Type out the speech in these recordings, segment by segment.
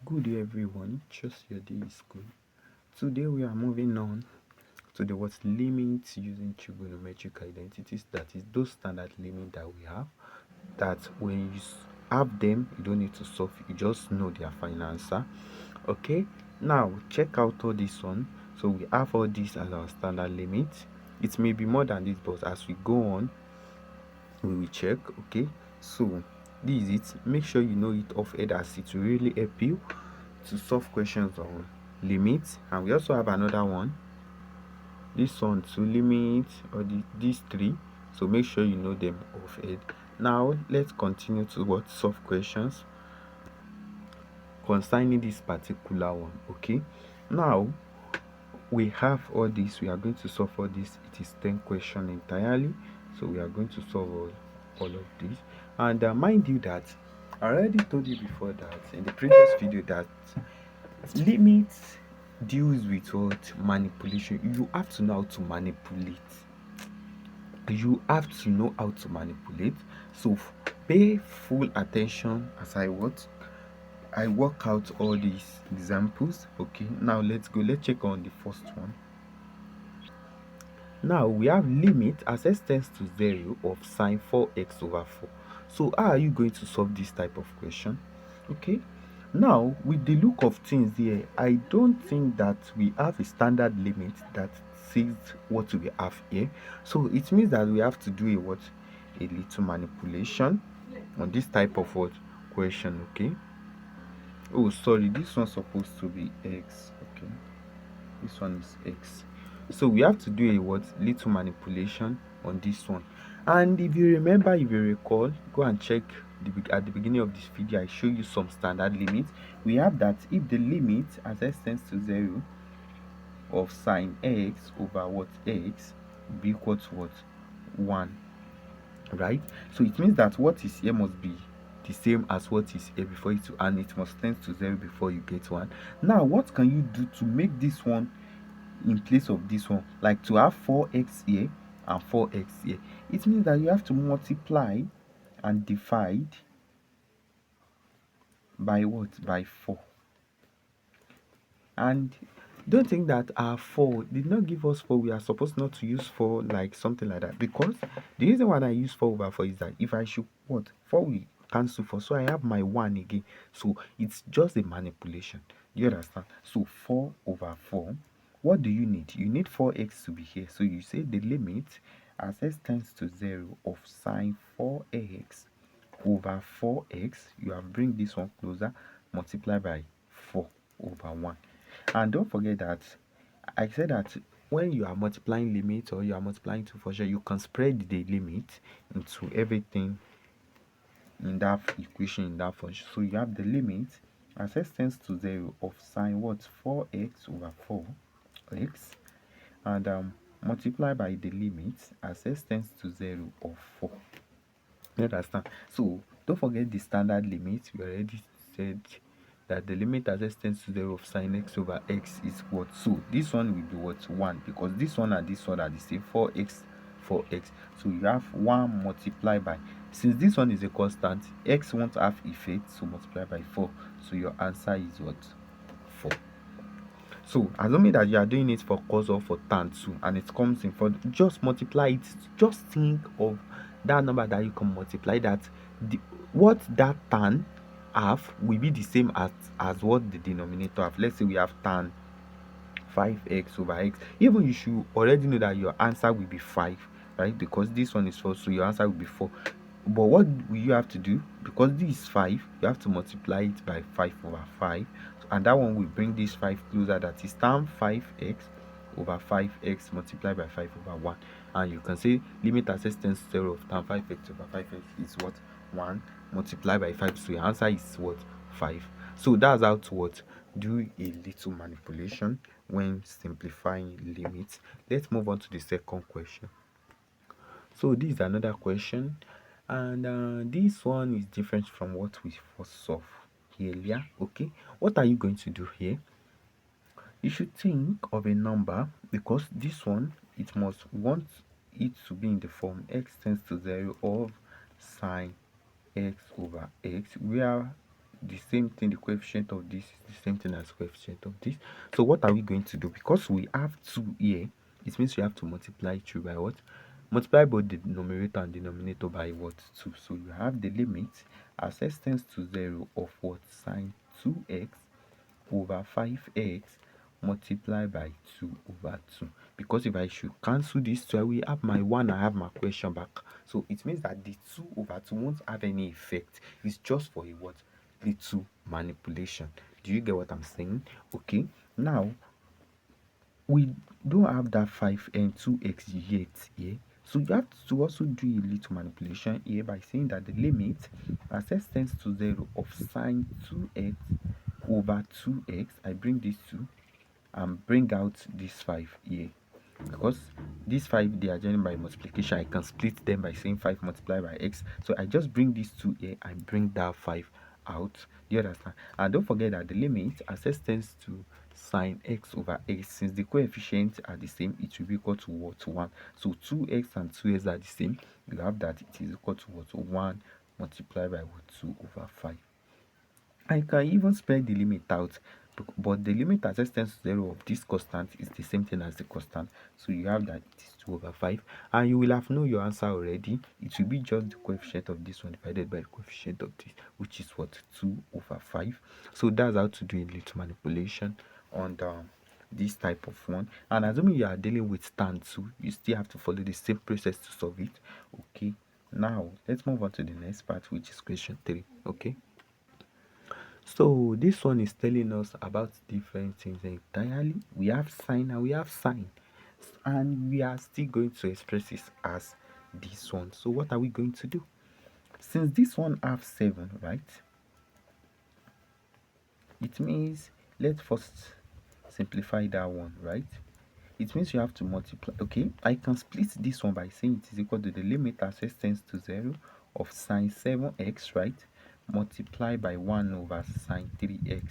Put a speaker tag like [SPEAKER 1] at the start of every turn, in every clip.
[SPEAKER 1] Good day everyone, trust your day is good. Today we are moving on to the what limits using trigonometric identities, that is those standard limits that we have, that when you have them you don't need to solve, you just know their final answer. Okay, now check out all this one. So we have all this as our standard limit. It may be more than this, but as we go on we will check. Okay, so this is it. Make sure you know it off head, as it will really help you to solve questions on limits. And we also have another one, this one to limit, or these three, so make sure you know them off head. Now let's continue to what solve questions concerning this particular one. Okay, now we have all this, we are going to solve all this. It is 10 questions entirely, so we are going to solve all of this. And mind you that I already told you before that in the previous video that limits deals with what manipulation. You have to know how to manipulate. So pay full attention as I work out all these examples. Okay, now let's check on the first one. Now we have limit as x tends to 0 of sine 4x over 4. So how are you going to solve this type of question? Okay, now with the look of things here, I don't think that we have a standard limit that says what we have here. So it means that we have to do a little manipulation on this type of question. Okay, oh sorry, this one's supposed to be x. Okay, this one is x, so we have to do a little manipulation on this one. And if you remember, if you recall, go and check at the beginning of this video I show you some standard limits. We have that if the limit as x tends to 0 of sine x over x be equal to 1, right? So it means that what is here must be the same as what is here before it, and it must tend to 0 before you get 1. Now what can you do to make this one in place of this one, like to have 4x here and 4x here? It means that you have to multiply and divide by by 4. And don't think that our 4 did not give us 4, we are supposed not to use 4 like something like that, because the reason why I use 4 over 4 is that if I should 4 will cancel 4, so I have my 1 again. So it's just a manipulation. Do you understand? So 4 over 4, what do you need? You need 4x to be here. So you say the limit as x tends to 0 of sine 4x over 4x, you have bring this one closer, multiply by 4 over 1. And don't forget that I said that when you are multiplying limits, or you are multiplying two functions, you can spread the limit into everything in that equation, in that function. So you have the limit as x tends to 0 of sine 4x over 4x, and multiply by the limit as x tends to 0 of 4. You understand? So don't forget the standard limit. We already said that the limit as x tends to 0 of sine x over x is what? So this one will be 1, because this one and this one are the same, 4x 4x. So you have 1 multiplied by, since this one is a constant, x won't have effect, so multiply by 4. So your answer is 4. So assuming that you are doing it for cos or for tan too, and it comes in for, just multiply it. Just think of that number that you can multiply, that what that tan have will be the same as what the denominator have. Let's say we have tan 5x over x. Even you should already know that your answer will be 5, right? Because this one is 4, so your answer will be 4. But what will you have to do? Because this is 5, you have to multiply it by 5 over 5, and that one will bring this 5 closer. That is tan 5x over 5x multiplied by 5 over 1. And you can say limit as x tends to 0 of tan 5x over 5x is 1 multiplied by 5. So your answer is 5. So that's how to do a little manipulation when simplifying limits. Let's move on to the second question. So this is another question, and this one is different from what we first solved earlier. Okay, what are you going to do here? You should think of a number, because this one, it must want it to be in the form x tends to 0 of sine x over x, where the same thing. The coefficient of this is the same thing as coefficient of this. So what are we going to do? Because we have 2 here, it means we have to multiply through by what? Multiply both the numerator and denominator by what? 2. So you have the limit as x tends to 0 of what? Sine 2x over 5x multiplied by 2 over 2. Because if I should cancel this 2, I will have my 1, I have my question back. So it means that the 2 over 2 won't have any effect. It's just for a what? Little manipulation. Do you get what I'm saying? Okay. Now, we don't have that 5 and 2x yet here. So you have to also do a little manipulation here by saying that the limit as x tends to 0 of sine 2x over 2x, I bring this 2 and bring out this 5 here. Because these 5, they are joined by multiplication, I can split them by saying 5 multiplied by x. So I just bring these 2 here and bring that 5 out. Do you understand? And don't forget that the limit as x tends to sine x over x, since the coefficients are the same, it will be equal to what? 1. So 2x and 2x are the same. You have that it is equal to what? 1 multiplied by what? 2 over 5. I can even spread the limit out, but the limit as x tends to 0 of this constant is the same thing as the constant. So you have that it is 2 over 5, and you will have known your answer already. It will be just the coefficient of this one divided by the coefficient of this, which is what? 2 over 5. So that's how to do a little manipulation on this type of one. And assuming you are dealing with tan 2, you still have to follow the same process to solve it. Okay, now let's move on to the next part, which is question 3. Okay, so this one is telling us about different things entirely. We have sine and we have sine, and we are still going to express this as this one. So what are we going to do? Since this one have 7, right, it means let's first simplify that one, right? It means you have to multiply. Okay, I can split this one by saying it is equal to the limit as x tends to 0 of sine 7x, right, multiply by 1 over sine 3x.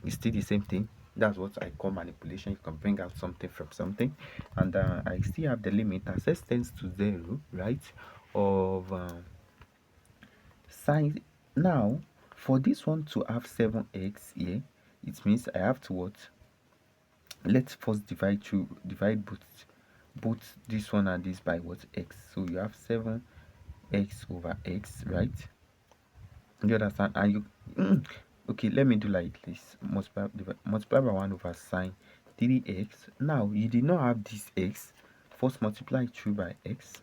[SPEAKER 1] It's still the same thing. That's what I call manipulation. You can bring out something from something. And I still have the limit as x tends to 0, right, of sine. Now for this one to have 7x here, it means I have to what? Let's first divide both this one and this by what? X. So you have 7x over x, right? You understand? And you okay, let me do like this. Multiply by 1 over sine 3x. Now you did not have this x. First multiply it through by x.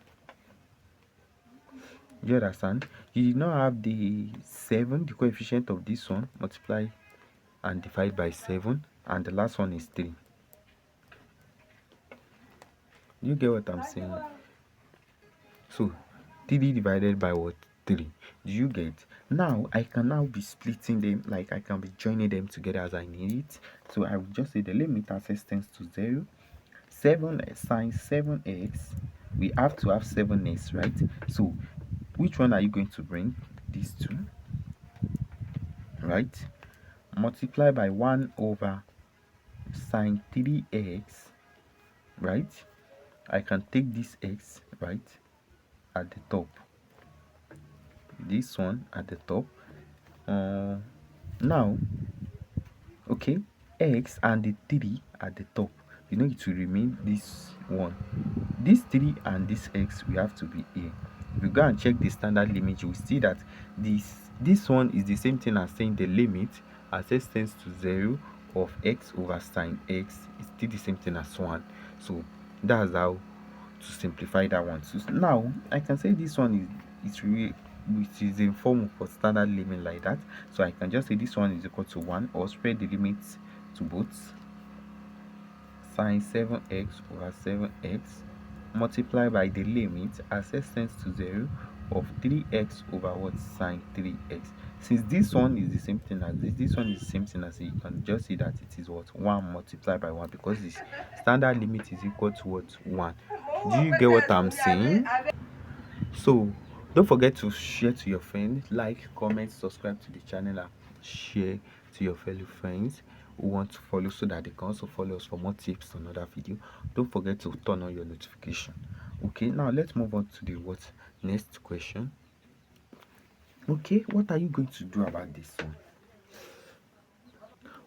[SPEAKER 1] You understand? You did not have the 7, the coefficient of this one. Multiply and divide by 7. And the last one is 3. You get what I'm saying? So 3 divided by what? 3. Do you get? Now I can now be splitting them, like I can be joining them together as I need it. So I will just say the limit as x tends to 0, 7 sine 7x, we have to have 7x, right? So which one are you going to bring? These two, right? Multiply by 1 over sine 3x, right? I can take this x, right, at the top, this one at the top. Now okay, x and the 3 at the top, you know, it will remain this one. This 3 and this x we have to be here. If you go and check the standard limit, you will see that this one is the same thing as saying the limit as x tends to 0 of x over sine x is still the same thing as 1. So that's how to simplify that one. So now I can say this one is really, which is in form of a standard limit like that. So I can just say this one is equal to 1, or spread the limits to both. Sine 7x over 7x multiply by the limit as x tends to 0 of 3x over what? Sine 3x. Since this one is the same thing as this one is the same thing as it, you can just see that it is what? 1 multiplied by 1, because this standard limit is equal to what? 1. Do you get what I'm saying? So don't forget to share to your friends, like, comment, subscribe to the channel, and share to your fellow friends who want to follow, so that they can also follow us for more tips on other video. Don't forget to turn on your notification. Okay, now let's move on to the what? Next question. Okay, what are you going to do about this one?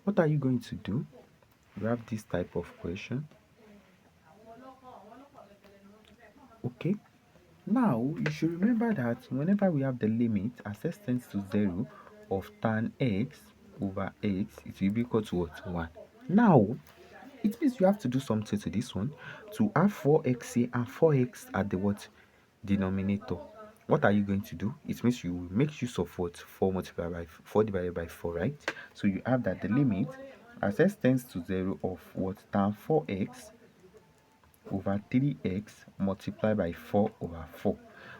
[SPEAKER 1] What are you going to do? You have this type of question. Okay, now you should remember that whenever we have the limit as x tends to 0 of tan x over x, it will be equal to what? 1. Now it means you have to do something to this one to have 4x here and 4x at the what? Denominator. What are you going to do? It means you will make use of what? 4 multiplied by 4 divided by 4, right? So you have that the limit as x tends to 0 of what? Tan 4x over 3x multiplied by 4 over 4.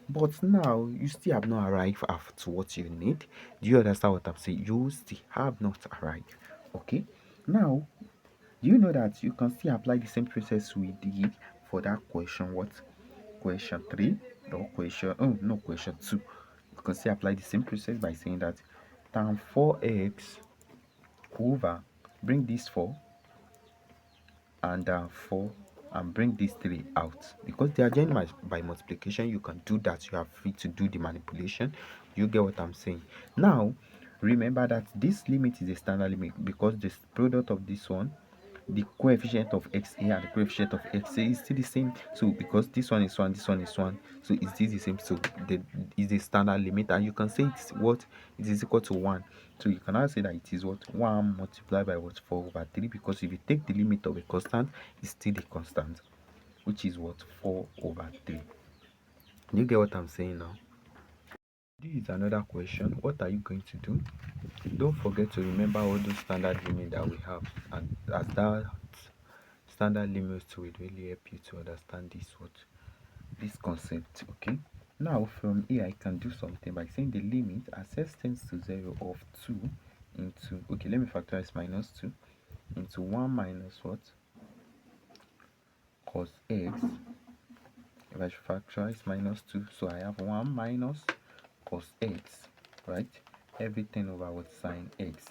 [SPEAKER 1] But now you still have not arrived at what you need. Do you understand what I'm saying? You still have not arrived. Okay, now do you know that you can still apply the same process we did for that question? What? Question 3 or question, oh no, question 2. You can still apply the same process by saying that tan 4x over, bring this 4 and 4 and bring these 3 out. Because they are joined by multiplication, you can do that. You are free to do the manipulation. You get what I'm saying? Now remember that this limit is a standard limit because the product of this one, the coefficient of xa and the coefficient of xa is still the same. So because this one is 1, this one is 1, so is this the same? So the is a standard limit, and you can say it's what? It is equal to 1. So you can now say that it is what? 1 multiplied by what? 4 over 3, because if you take the limit of a constant, it's still a constant, which is what? 4 over 3. You get what I'm saying now? This is another question. What are you going to do? Don't forget to remember all those standard limits that we have, and as that standard limits will really help you to understand this concept. Okay, now from here I can do something by saying the limit as x tends to 0 of 2 into, okay, let me factorize minus 2 into 1 minus what? Cos x. If I should factorize minus 2, so I have 1 minus cos x, right? Everything over what? Sine x.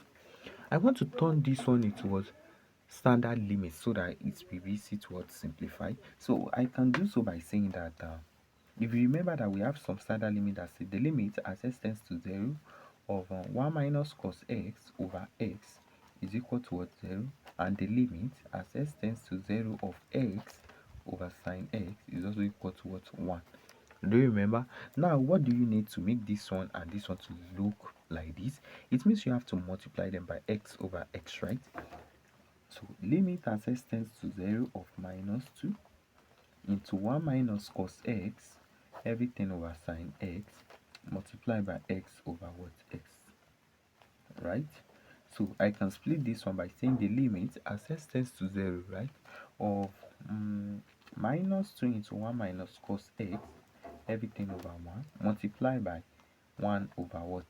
[SPEAKER 1] I want to turn this one into what? Standard limit, so that it will be easy to what? Simplify. So I can do so by saying that if you remember that we have some standard limit that say the limit as x tends to 0 of 1 minus cos x over x is equal to what? 0, and the limit as x tends to 0 of x over sine x is also equal to what? 1. Do you remember? Now what do you need to make this one and this one to look like this? It means you have to multiply them by x over x, right? So limit as x tends to 0 of minus 2 into 1 minus cos x, everything over sine x, multiplied by x over what? X, right? So I can split this one by saying the limit as x tends to 0, right, of minus 2 into 1 minus cos x, everything over 1, multiplied by 1 over what?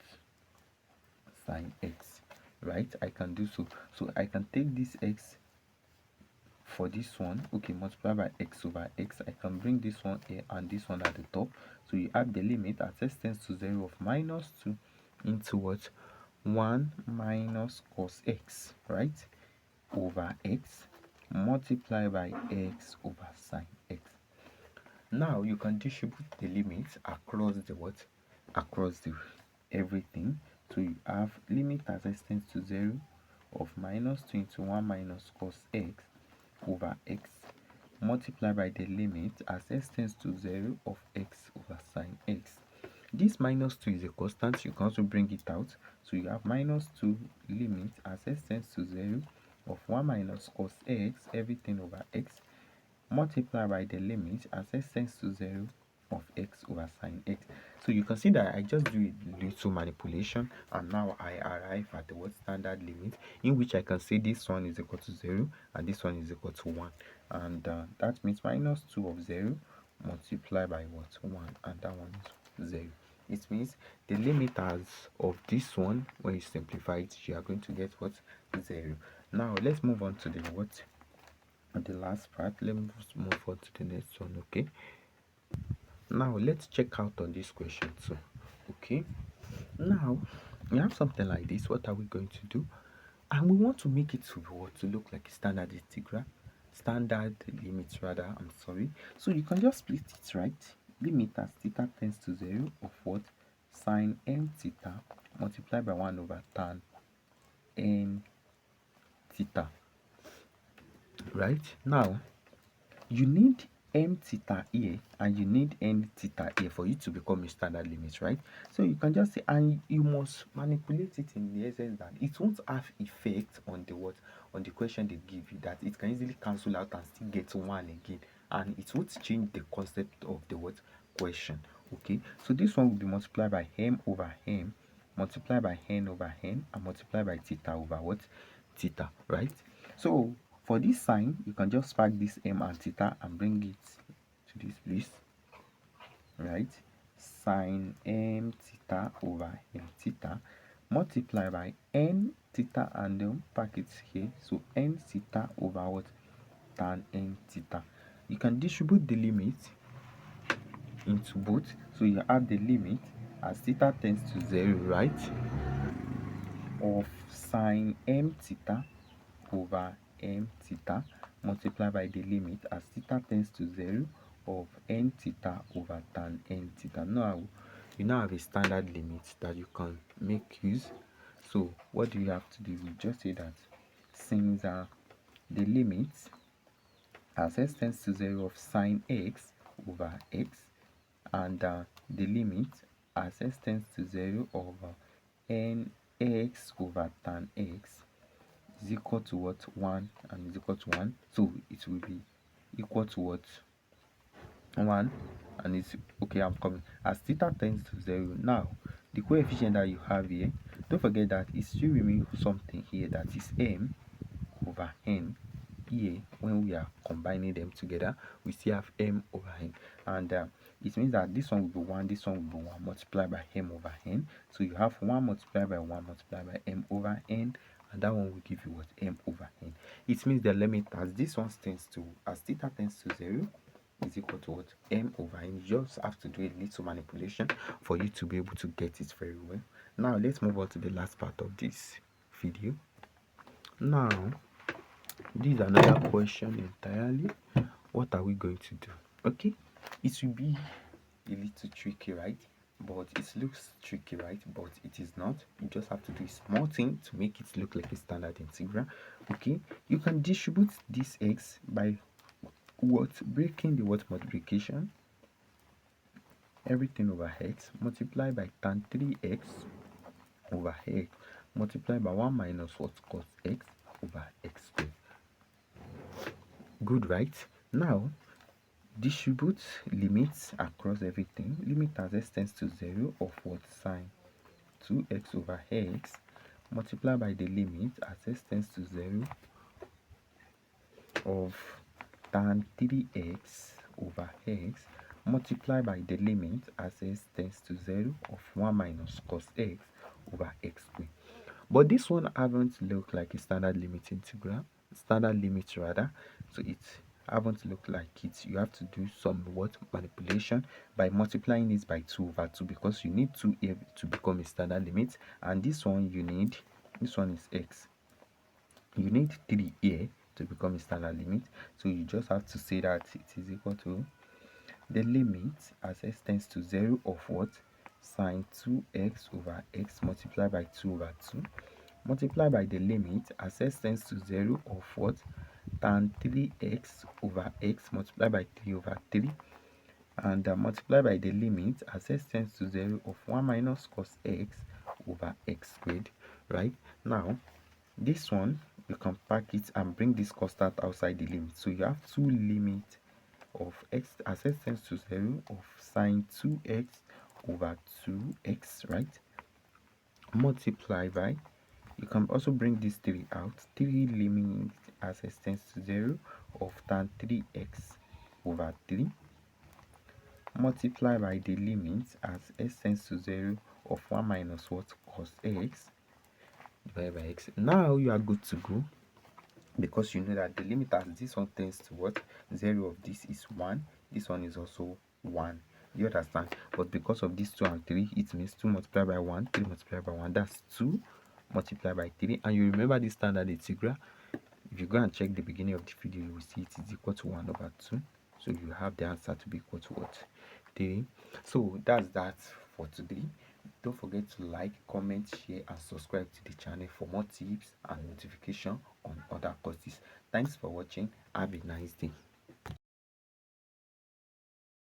[SPEAKER 1] Sine x, right? I can do so. So I can take this x for this one, okay, multiply by x over x. I can bring this one here and this one at the top. So you add the limit as x tends to 0 of minus 2 into what? 1 minus cos x, right, over x, multiply by x over sine x. Now you can distribute the limits across the what? Across the everything. So you have limit as x tends to 0 of minus 2 into 1 minus cos x over x, multiply by the limit as x tends to 0 of x over sine x. This minus 2 is a constant. You can also bring it out. So you have minus 2 limit as x tends to 0 of 1 minus cos x, everything over x, multiply by the limit as x tends to 0 of x over sine x. So you can see that I just do a little manipulation, and now I arrive at the what? Standard limit, in which I can say this one is equal to 0 and this one is equal to 1, and that means minus 2 of 0 multiplied by what? 1, and that one is 0. It means the limit as of this one, when you simplify it, you are going to get what? 0. Now let's move on to the what? The last part. Let's move on to the next one. Okay, now let's check out on this question too. Okay, now we have something like this. What are we going to do? And we want to make it to what? To look like a standard integral, standard limit rather, I'm sorry. So you can just split it, right? Limit as theta tends to 0 of what? sine m theta multiplied by 1 over tan n theta. Right? Now, you need m theta here and you need n theta here for you to become a standard limit, right? So you can just say, and you must manipulate it in the essence that it won't have effect on the what, on the question they give you, that it can easily cancel out and still get 1 again, and it won't change the concept of the what question. Okay, so this one will be multiplied by m over m, multiplied by n over n, and multiplied by theta over what, theta, right? So for this sign, you can just pack this m and theta and bring it to this place, right? Sine m theta over m theta multiply by n theta and then pack it here. So n theta over what? Tan n theta. You can distribute the limit into both. So you have the limit as theta tends to 0, right? Of sine m theta over m theta multiplied by the limit as theta tends to 0 of n theta over tan n theta. Now you now have a standard limit that you can make use. So what do you have to do? You just say that since the limit as x tends to 0 of sine x over x and the limit as x tends to 0 of n x over tan x is equal to what, 1 and is equal to 1, so it will be equal to what, 1 and it's okay. I'm coming as theta tends to 0. Now the coefficient that you have here, don't forget that it still remains something here that is m over n. Here when we are combining them together we still have m over n, and it means that this one will be 1, this one will be 1 multiplied by m over n. So you have 1 multiplied by 1 multiplied by m over n, and that one will give you what, m over n. It means the limit as this one tends to, as theta tends to 0 is equal to what, m over n. You just have to do a little manipulation for you to be able to get it very well. Now let's move on to the last part of this video. Now this is another question entirely. What are we going to do? Okay, it will be a little tricky, right? But it looks tricky, right? But it is not. You just have to do a small thing to make it look like a standard integral. Okay, you can distribute this x by what, breaking the what multiplication, everything over x multiplied by tan 3x over x multiplied by 1 minus what, cos x over x squared. Good, right? Now distribute limits across everything. Limit as x tends to 0 of what, sine 2x over x multiplied by the limit as x tends to 0 of tan 3x over x multiplied by the limit as x tends to 0 of 1 minus cos x over x squared. But this one haven't looked like a standard limit integral, standard limit rather, so it haven't looked like it. You have to do some what, manipulation by multiplying it by 2 over 2 because you need 2 here to become a standard limit, and this one you need, this one is x, you need 3 here to become a standard limit. So you just have to say that it is equal to the limit as x tends to 0 of what, sine 2x over x multiplied by 2 over 2 multiplied by the limit as x tends to 0 of what, tan 3x over x multiplied by 3 over 3 and multiplied by the limit as x tends to 0 of 1 minus cos x over x squared. Right? Now this one you can pack it and bring this constant outside the limit, so you have two limits of x as x tends to 0 of sine 2x over 2x, right? Multiply by, you can also bring this 3 out, 3 limit as x tends to 0 of tan 3x over 3 multiply by the limit as x tends to 0 of 1 minus what, cos x divided by x. Now you are good to go because you know that the limit as this one tends to what, 0 of this is 1, this one is also 1. You understand? But because of this 2 and 3, it means 2 multiplied by 1, 3 multiplied by 1, that's 2 multiplied by 3. And you remember this standard integral, if you go and check the beginning of the video, you will see it is equal to 1 over 2. So you have the answer to be equal to what, 3. So that's that for today. Don't forget to like, comment, share, and subscribe to the channel for more tips and notification on other courses. Thanks for watching. Have a nice day.